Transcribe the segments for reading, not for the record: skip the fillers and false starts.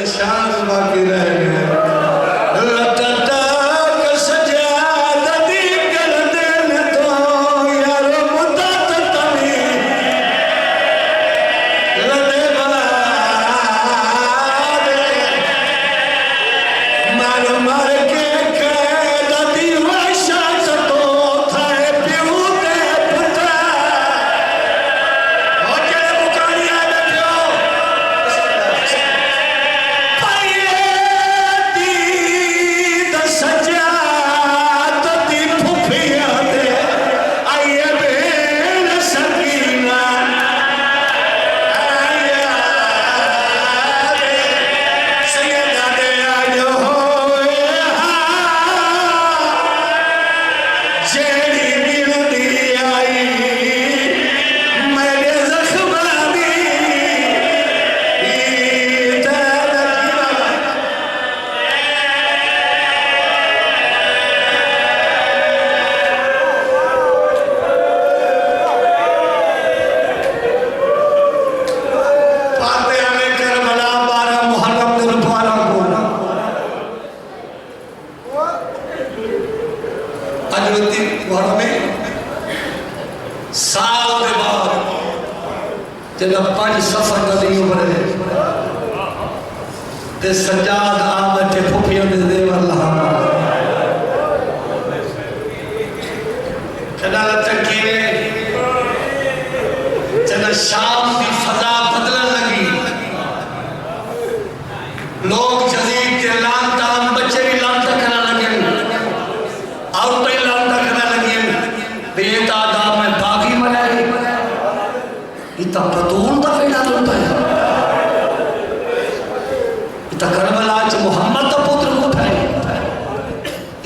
निशान बाकी रह गए। सजाद आमद फुफियों दे देवर लहामा कदा तकिए जना शाम की फजा बदलने लगी। लोग जदीद के लानता बच्चे भी लानता करने लगे, औरतें लानता करने लगी। बेतादाद में बागी मनाई इतना बतूल का फेड़ा होता है। करबला च मुहम्मद का पुत्र उठाए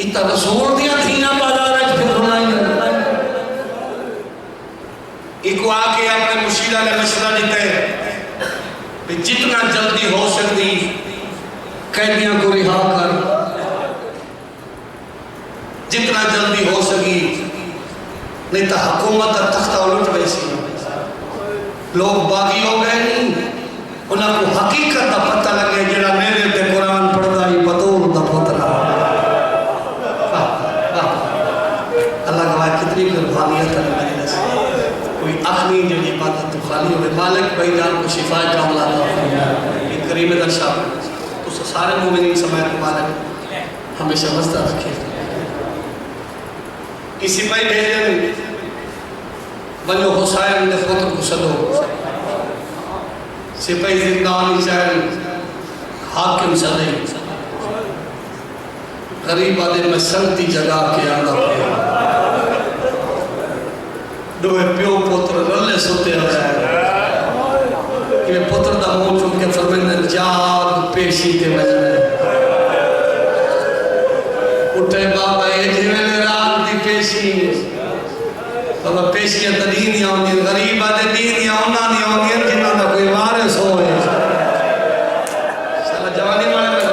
इतना रसूल दिया थियां बाजार फिर रुलाई एक आके अपने मुशीरा ने मशवरा दिता है कि जितना जल्दी हो सकती कैदियों को रिहा कर, जितना जल्दी हो सकी, नहीं तो हुकूमत का तख्ता उलट वैसी। लोग बागी हो गए नहीं, उन्होंने हकीकत का पता लगे जरा मेरे ते कुरान पढ़ता ही बतूल का पुत्र। अल्लाह का कितनी कुर्बानियत है। कोई अखनी जो इबादत तो खाली हो मालिक भाई जान को शिफा का औलाद करीम दर्शा उस सारे मोमिनीन समय मालिक हमेशा मस्ता रखे। किसी भाई भेजे बनो हुसैन ने पुत्र को सदो सिपाही जिंदान हुसैन हाकिम सदे गरीब आदे में संगती जगह के आंदा दोए प्यो पुत्र रले सोते हुए कि पुत्र दा मुंह चुम के फरमांदे जाग पेशी ते वजने उठे बाबा ए जिवें रात दी पेशी बाबा पेशियां तदी नहीं आउंदी गरीब आदे दी नहीं आउंदा नहीं आउंदी जिन्हां दा कोई वारिस होए साला जवानी वाले में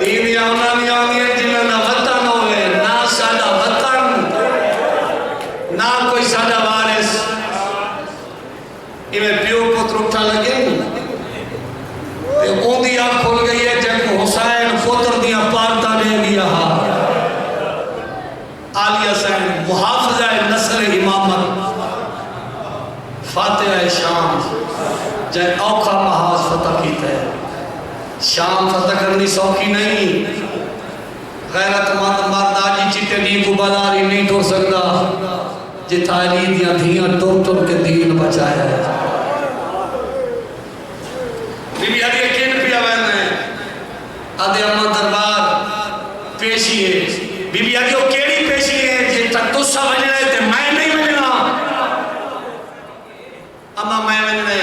दी नहीं आउंदा नहीं आउंदी जिन्हां दा वतन होए ना साडा वतन ना कोई साडा वारिस। इवें प्यो पुत्र उठा लगे ते ओंदी आंख खुल गई है जब हुसैन पुत्र दियां पारता ले गया आलिया सैन मुहाफिजा नस्ल इमामत फातिहा शाम जय औखा महाज फतह कीता है। शाम फतह करनी सौखी नहीं। गैरतमंद मर्द आज चिट्टे दी को बाजारी नहीं टुर सकता जिथा अली दियां धियां टुर टुर के दीन बचाया है। बीबी अली किन पिया वैने आदे अम्मा दरबार पेशी है। बीबी अली केड़ी पेशी है जिथा तुसा वजना ते मैं नहीं वजना। अम्मा मैं वजने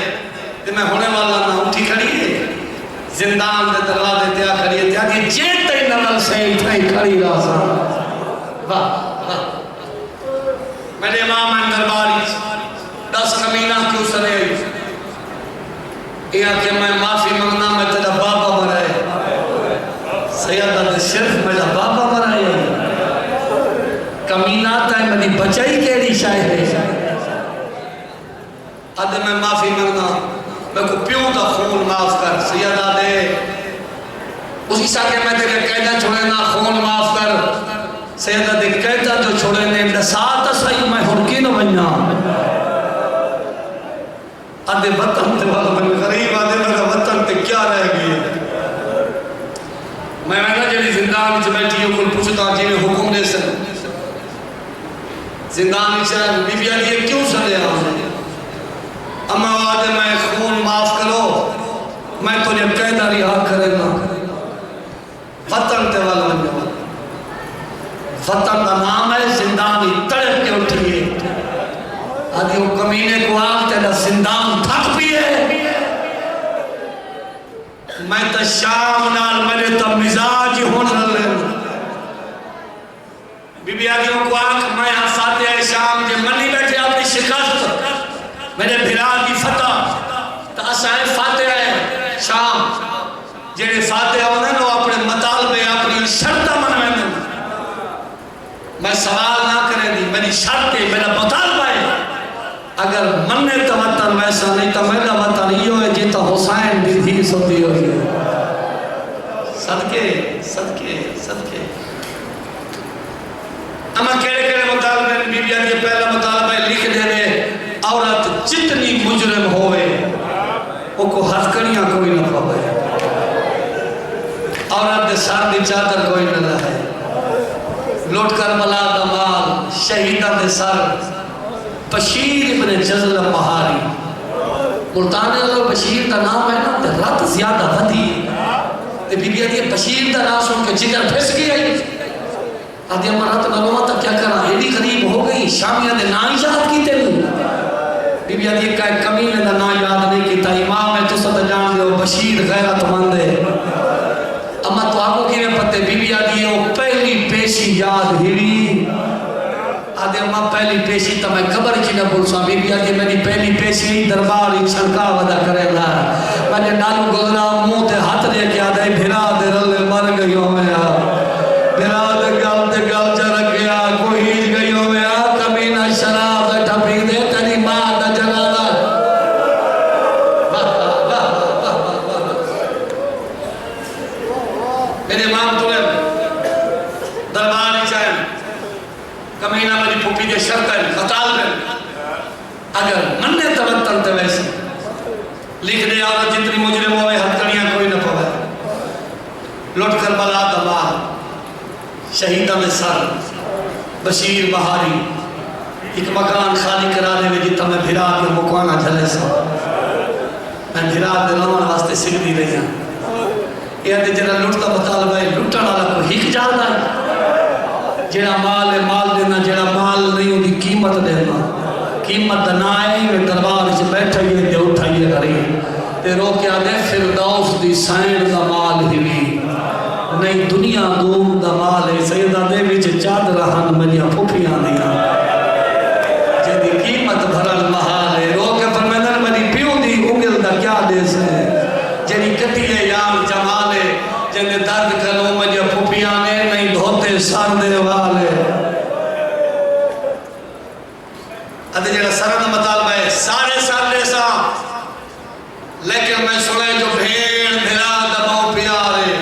ते मैं होने वाला ना उठी खड़ी है जिंदान दे दरवाजे ते आ खड़ी है त्यागी जे ते नल से इठाई खड़ी रासा। वाह वाह मेरे इमाम दरबारी 10 कमीना क्यों सने ये आके मैं माफी मांगना मैं तेरा बाबा मराए सैयदा ने सिर्फ मेरा बाबा मराए कमीना ताई मेरी बचाई केड़ी शायद है अद मैं माफी मांगना मैं को प्यो का खून माफ कर सैयदा दे उसी साके मैं तेरे कैदा छोड़े ना खून माफ कर सैयदा दे कैदा जो छोड़े ने दसात सही मैं हुरकी न बन्ना आधे वतन ते वाला मैं गरीब आधे मेरा वतन ते क्या रह गया मैं ना जड़ी जिंदान च बैठी हूं कुल पूछता जिवें हुक्म दे सन जिंदान च बीबी आली क्यों सदया अम्मा वादे मैं खून माफ करो मैं तुझे कैदा रिहा करेगा वतन ते वाला वतन का नाम है जिंदानी तड़प के उठिए आदि वो कमीने को आग तेरा जिंदान थक पिए मैं तो शाम नाल मेरे तो मिजाज होने लगे बीबी आदियों को आग मैं फातिहा शाम के मनी बैठे अपनी शिकस्त मेरे भिरा की फतह तो असाए फातिहा शाम जेड़े फातिहा होने नो अपने मतालबे अपनी शर्त मन में मैं सवाल ना करेंगी मेरी शर्त है मेरा मुतालबा है अगर मन्ने तो वतन वैसा नहीं तो मेरा वतन यो है जिता हुसैन दी थी सोती हो सदके सदके सदके अमा केड़े केड़े मुतालबे बीबी आदि पहला मुतालबा लिख दे दे औरत जितनी मुजरिम होवे वो को हथकड़ियां कोई ना पावे औरत दे सर दी चादर कोई ना लाए लुट करबला दा माल शहीदा दे सर बशीर इब्न जज़ल महारी मुल्तान वाला बशीर का नाम है ना ते रात ज्यादा वधी ते बीबी आदि बशीर का नाम सुन के जिगर फिस गई आदि अम्मा रात नलवा तक क्या करा एडी करीब हो गई शामिया दे ना याद कीते बीबी आदि का कमीने दा ना याद नहीं कीता इमाम है तुसा तो जान दो बशीर गैरतमंद है अम्मा तो आपको किने पते बीबी आदि वो पहली पेशी याद हिड़ी आदे अम्मा पहली पेशी तो मैं खबर की ना बोल सा बीबी आदि मेरी पहली पेशी दरबार छलका वदा करेला मैंने नालू गुजरा मुंह ते हाथ दे के आदे भिरा दे रले मर गयो मैं भिरा दे गल चर गया कोई हिज गयो मैं कमीना शराब बैठा पी दे तेरी मां दा जनाजा मेरे मां तुले दरबार चाहे कमीना मेरी फूफी के शर्त है खताल में अगर मन्ने तवत्तन ते वैसे लिख दे औरत जितनी मुजरिम होवे हथकड़ियां कोई न पावे लुट करबला दा माल शहीदा में सर बशीर बहारी एक मकान खाली करा दे जितना मैं भिरा के मुकाना झले सा मैं भिरा दे रहने वास्ते सिगदी रही हां ये ते जरा लुट दा मुतालबा है लुटण वाला को हिक जादा जेड़ा माल है माल देना जेड़ा माल नहीं उनकी कीमत देना कीमत ना है वे दरबार च बैठे ते उठाइए करी ते रोके आदे फिरदौस दी सैन दा माल हिवी नहीं दुनिया दूम दा माल है सैयदा दे विच चादर हन मेरिया फुफियां दियां जेदी कीमत भरल महाल है रोके फरमांदन मेरी पियो दी उंगल दा क्या देस है जेदी कटी है यार जमाल है जेने दर्द करो मेरिया फुफियां ने नहीं धोते सर दे वाले अदे जेड़ा सर दा मुतालबा है सारे साल सा लेकिन मैं सुने जो भेड़ भिरा दबाओ प्यारे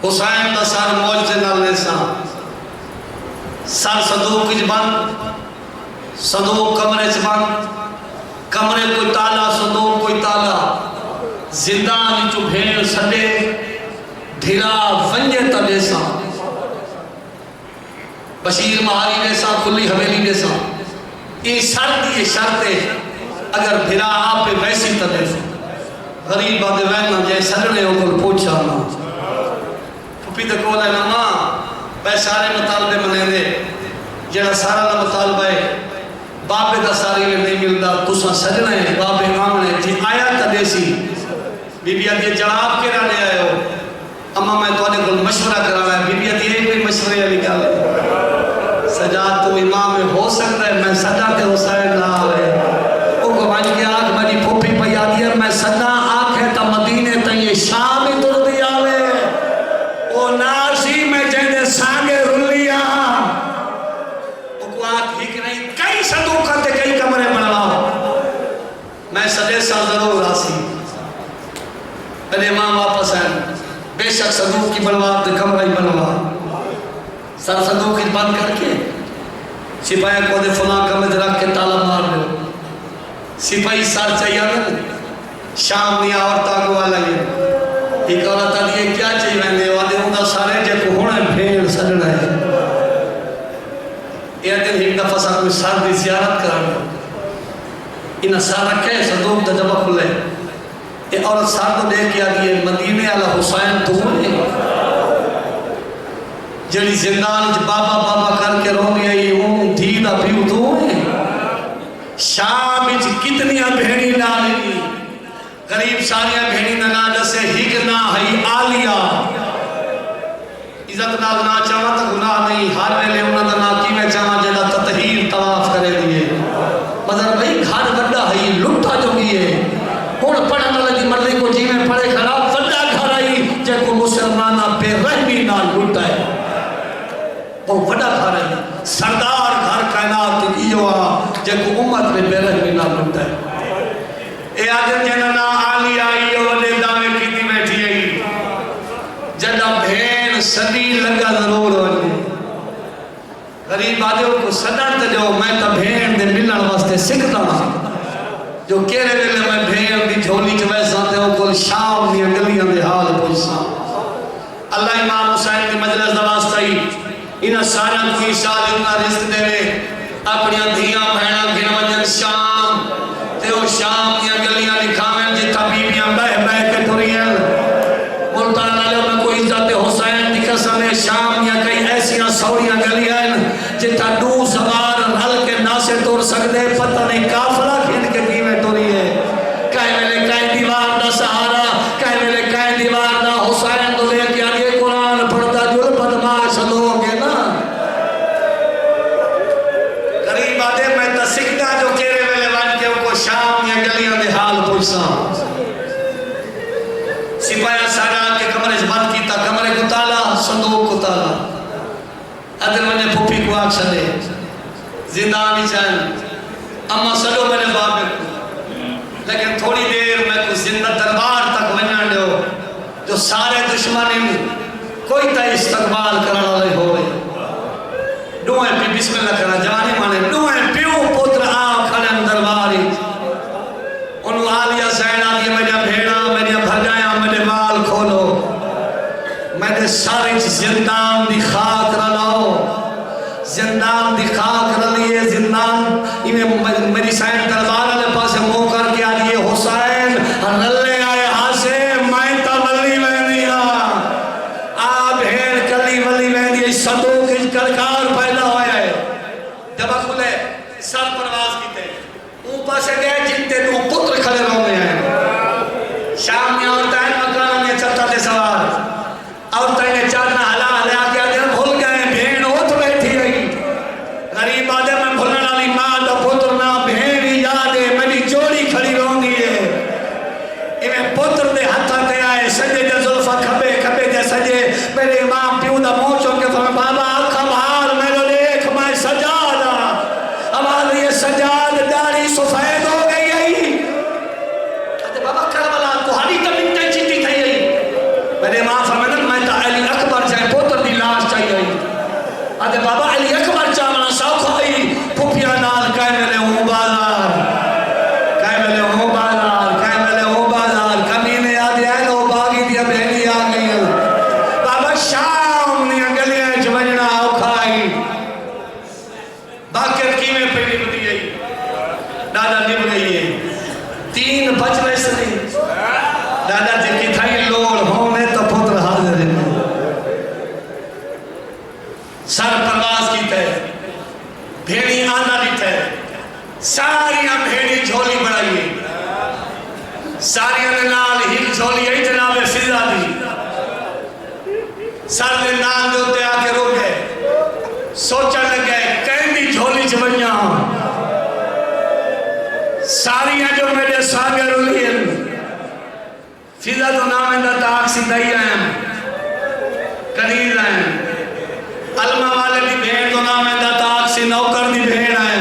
हुसैन दा सर मौज से नाल लेसा सर संदूक च बंद संदूक कमरे च बंद कमरे कोई ताला संदूक कोई ताला जिंदान चो भेड़ सडे ढिरा वंजे तले सा बशीर महारी ने सा खुली हवेली ने सा ये शर्त है अगर भिरा आप वैसी तले गरीब आदे वैना जै सजने को पूछा ना फुफी तो कोल है ना मां मैं सारे मुतालबे मनेंदे जेड़ा सारा दा मुतालबा है बाबे दा सारी में नहीं मिलता तुसा सजने बाबे आमने जी आया तदेसी बीबी आदि जवाब केड़ा ले आयो अम्मा मैं तोने को मशवरा करावा बीबी आदि कोई मशवरे वाली गल सजा तो इमाम में हो सकता है मैं सजा ते हुसैन ना आवे ओ को वन के आख मेरी फूफी पया दिया मैं सजा आखे त मदीने त ये शाम ही तुर दी आवे ओ नासी में जेने सांगे रुलिया ओ को आख ठीक नहीं कई संदूक ते कई कमरे बनवाओ मैं सजे सा जरूर आसी अरे मां वापस आए बेशक संदूक की बनवा तो कमरा ही बनवा, सर संदूक की बंद करके सिपाही को दे फला कमरे रख के ताला मार दो। सिपाही सर चाहिए शाम नहीं औरता को वाला ये एक औरत आदि क्या चाहिए मैंने वादे उनका सारे जो होना भेड़ सजना है। ये दिन एक दफा सा कोई सर की ज़ियारत कराना इन सर रखे संदूक दा जब खुले ये औरत सर तो देख के आ गई मदीने वाला हुसैन तू है जड़ी जिंदान च बाबा बाबा करके रोंदी आई वो धी दा प्यू तू है। शाम विच कितनियां भेड़ी नाली गरीब सारिया भेड़ी ना दसे हिक ना है आलिया इज्जत नाल ना चावा तो गुनाह नहीं हर वेले उन्हां दा ना किवें चावा जेदा ततहीर तवाफ करे दिए मतलब भाई घर बड़ा है लुटा जोगी है हुण पढ़न वाले दी मर्जी को जिवें पढ़े खड़ा बड़ा घर आई जे को मुसलमाना पे रहमी ना लुटा है वो बड़ा घर है सरदार घर कायनात इयो जे को उम्मत में बेरहमी ना लुटा है। ए आदम जना ना आली आई ओले दावे कीती बैठी आई जदा भेण सदी लगा जरूर वने गरीब आदे को सदन ते जो मैं तो भेण दे मिलण वास्ते सिखदा जो केरे वेले मैं भेण दी झोली च वैसा ते को शाम दी गलियां दे हाल पुछसा अल्लाह इमाम हुसैन दी मजलिस दा वास्ता ही इन सारा को ईसा इतना रिस्क देवे अपनी धियां बहना गिन वजन शाम ते ओ शाम दी गलियां दिखावें जिथा बीबियां बह बह के टुरियां मुल्तान वाले में कोई इज्जत हुसैन दी कसम है शाम या कई ऐसियां सौरियां गलियां जिथा दू सवार हल के ना से तुर सकदे पता नहीं काफला खिंड के कीवें टुरी है कई वेले कई दीवार दा सहारा कई वेले कई दीवार दा हुसैन तो लेके आगे कुरान पढ़ता जुल बदमाश लोग है ना गरीब आदे मैं तो सिखदा जो केरे वेले बन के को शाम या गलियां दे हाल पूछसा सिपाही सारा के कमरे से बंद कीता कमरे को ताला संदूक को ताला अदर मैंने फूफी को आख सदे जिंदान ही चैन अम्मा सडो मेरे बाप को लेकिन थोड़ी देर मैं कुछ जिंदा दरबार तक वजन दो जो सारे दुश्मन कोई ता इस्तकबाल करने वाले होए दुए भी बिस्मिल्लाह करना जवानी माने दुए प्यो पुत्र आ खड़े दरबार उन आलिया सैना दी मेरा भेड़ा मेरी भगाया मेरे बाल खोलो मेरे सारे जिंदान दी खाक रलाओ जिंदान दी खाक रलिए जिंदान इन्हें मेरी सैन दरबार वाले पास मुंह करके आ लिए हुसैन रल्ले आए हासे मैं तो वली वेंदिया आ भेड़ कली वली वेंदी संदूक इच करकार पैदा होया है जब खुले सब प्रवास कीते ऊपर से गए जिनते दो पुत्र खड़े रोने हैं शाम में औरत है मकान में चलता थे सवार औरत ने चादर हला हला के आगे भूल गए भेड़ उठ बैठी रही गरीब आदे में भूलने वाली मां दा पुत्र ना भेड़ याद है मेरी जोड़ी खड़ी रोंदी है इन्हें पुत्र दे हाथ ते आए सजे दे जुल्फा खबे खबे दे सजे मेरे इमाम प्यू दा मुंह चोक के फरमाया बाबा आंखा बाहर मेरे देख मैं सजाद आवाज ये सजाद दाढ़ी सफेद हो गई है अरे बाबा करबला तुम्हारी तो मिट्टी चिट्टी थई गई मेरे मां फरमाया मैं तो अली अकबर जाए पुत्र दी लाश चाहिए अरे बाबा अली अकबर चावना सौखा ही फुफिया नाल कह मेरे हूं बाजार कह मेरे हूं बाजार कह मेरे हूं बाजार कमीने आ गया लो बागी दी बहनी आ गई बाबा शाम नी गलियां च वजना औखा ही बाकर कीवें पे निभदी गई दादा निभ गई है 3 बज वैसे नहीं दादा जी की थाई लोड़ होने तो पुत्र हाजिर है सर प्रवास की थे भेड़ी आना भी थे सारियां भेड़ी झोली बनाई सारियां ने नाल हिल झोली है जनाब फिजा दी सर ने नाल जो ते आके रुक गए सोचने लगे कहंदी झोली च वणिया सारियां जो मेरे सागर रुलियन फिजा तो नाम है ताक सी दई आया कनील आया अलमा वाले दी भेड़ तो नाम है ताक सी नौकर दी भेड़ आया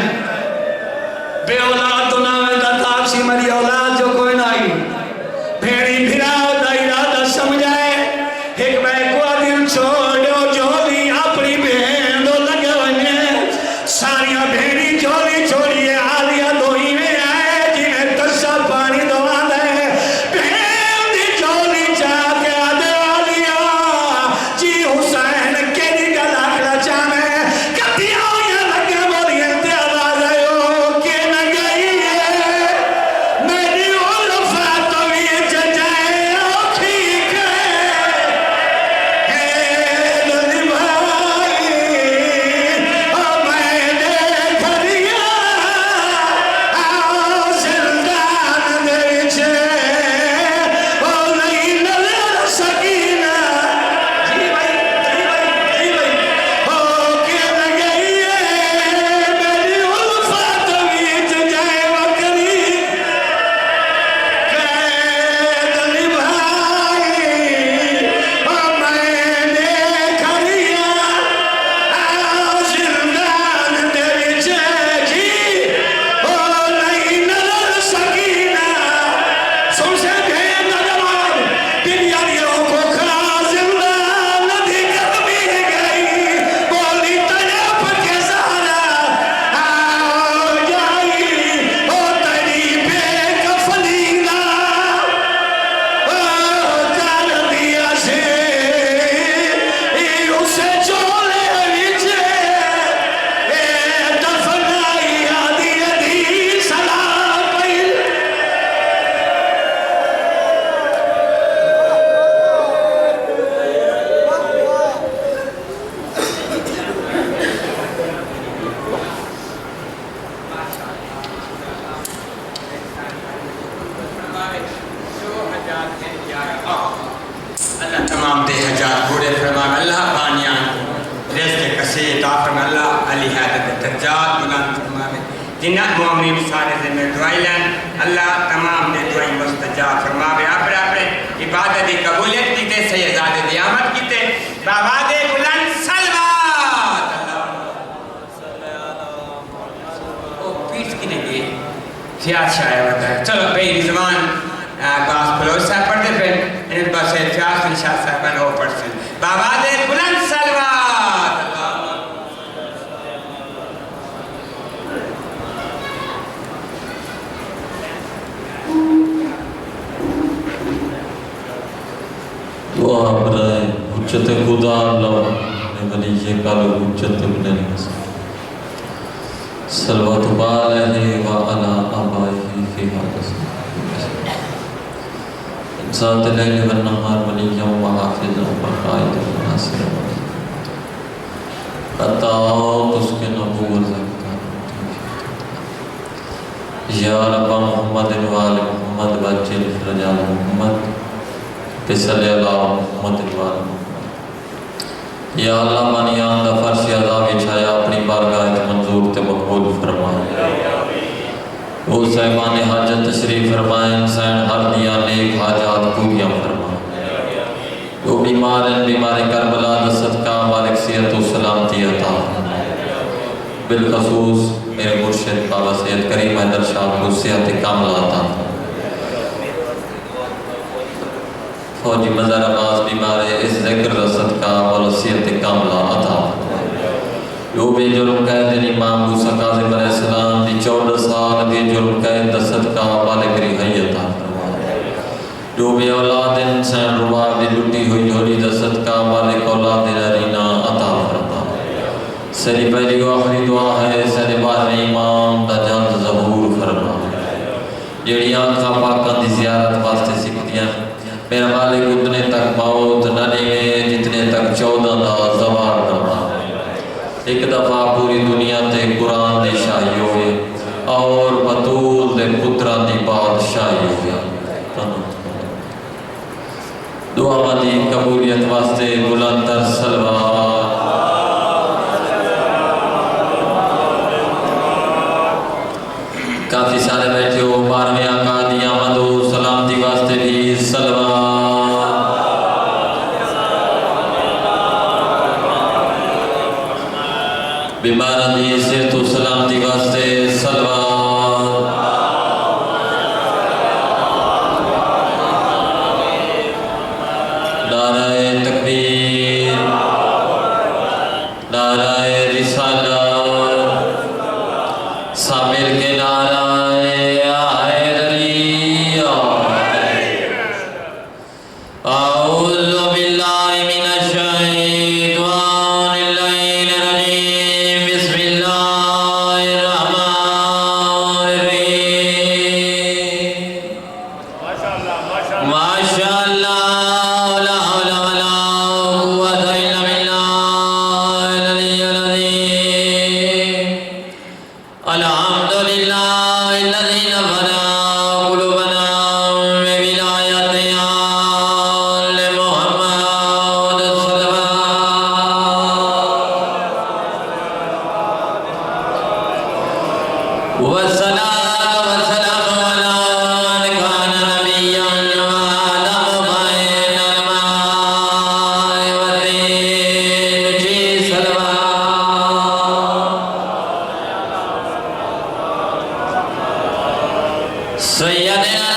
बे औलाद तो नाम है ताक सी मेरी औलाद जो कोई ना आई भेड़ी भिराव दा इरादा समझाए अल्लाह तमाम दे हजार पूरे फरमा अल्लाह बानियान रिज़्क़ कसे अता फरमा अल्लाह अली हादत दर्जात बुलंद फरमावे जिन्ना मोमिन सारे से में दुआई लें अल्लाह तमाम दे दुआई मुस्तजाब फरमावे अपने अपने इबादत की कबूलियत कीते सैयदाद दी आमद कीते बाबा दे बुलंद सलवात अल्लाह ओ पीस की नहीं ख्याल शायद होता है चलो बेई ज़बान बास बलोच साहब पढ़ते फिर इन बस फ्याज निशात साहब वो पढ़ते बाबा दे बुलंद सलवात दुआ बराए हुज्जत खुदा अल्लाह ने वली ये कालो हुज्जत बिन सलवत अलैहि व अला आबाइहि फी हादिस ज़ात लैल व नहार वलिय्यम व हाफ़िज़म व क़ाइदम व नासिरम अता उसके नबूवत या रब मुहम्मद व आल मुहम्मद व अज्जिल फ़रजान मुहम्मद बिसल्लि अला मुहम्मद व आल मुहम्मद या अल्लाह मानियान दा फर्श अज़ा विछाया अपनी बारगाह ते मंजूर ते मकबूल फरमा वो साहिबान हाजत तशरीफ फरमाएं सैन हर दिया नेक हाजात पूरियां फरमाएं जो बीमार हैं बीमार करबला दा सदका मालिक सेहत व सलामती अता फरमाएं बिलखसूस मेरे मुर्शिद बाबा सैयद करीम हैदर शाह को सेहत कामिला अता फौजी मज़ार अब्बास बीमार है इस ज़िक्र दा सदका और सेहत कामिला अता जो बेजुर्म कैद इमाम मूसा काज़िम अलैहिस्सलाम दी 14 साल बेजुर्म कैद दा सदका वाले मेरी हयत अता फरमाए जो बे औलाद इंसान रुबा दी लुटी हुई झोली दा सदका वाले औलाद नरीना अता फरमाए सरी पहली व आखिरी दुआ है सरे बाहर इमाम दा जल्द ज़हूर फरमाए जेड़ी आंखा पाकां दी ज़ियारत वास्ते सिकदियां मेरा मालिक उतने तक मौत न देवे जितने तक 14 दा ज़वाल न एक दफ़ा पूरी दुनिया ते कुरान दी शाही होवे और बतूल दे पुत्रा दी बादशाही होवे दुआ दी कबूलियत वास्ते बुलंद सलवात काफ़ी सारे बैठे हो 12वें आका दी आमद हो सलामती वास्ते भी सलवात बीमार दी सेहत व सलामती वास्ते सलवात नाराए तकबीर नाराए रिसालत सामिल के नाराए हैदरी आऊज़ु बिल्लाहि मिनश शैतानिर रजीम बिस्मिल्लाहिर रहमानिर रहीम माशाअल्लाह ला हौला वला कुव्वता इल्ला बिल्लाहिल अलिय्यिल अज़ीम अल्हम्दुलिल्लाहिल्लज़ी नफ़अना क़ुलूबना बिविलायति आल मुहम्मद सल्लल्लाहु वस्सलातु वस्सलामु अला मन कान नबिय्यन व अला बैनल मा'i व तीन जी सलवात सैयदना